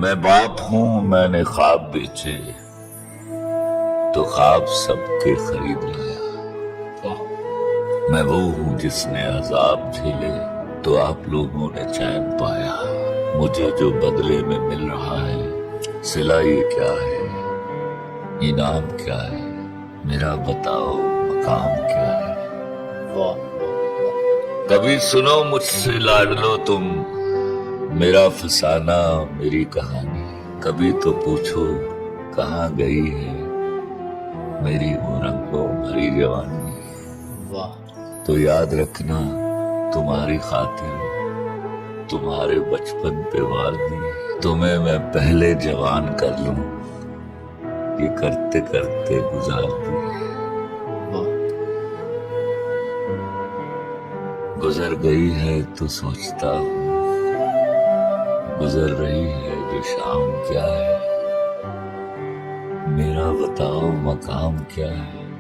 میں باپ ہوں، میں نے خواب بیچے تو خواب سب کے خرید لایا۔ میں وہ ہوں جس نے عذاب جھیلے تو آپ لوگوں نے چین پایا۔ مجھے جو بدلے میں مل رہا ہے صلہ یہ کیا ہے، انعام کیا ہے، میرا بتاؤ مقام کیا ہے۔ کبھی سنو مجھ سے لاڈلو تم میرا فسانہ میری کہانی، کبھی تو پوچھو کہاں گئی ہے میری وہ رنگوں بھری جوانی۔ تو یاد رکھنا تمہاری خاطر تمہارے بچپن پہ وار دی، تمہیں میں پہلے جوان کر لوں یہ کرتے کرتے گزار دی۔ گزر گئی ہے تو سوچتا ہوں گزر رہی ہے جو شام کیا ہے، میرا بتاؤ مقام کیا ہے۔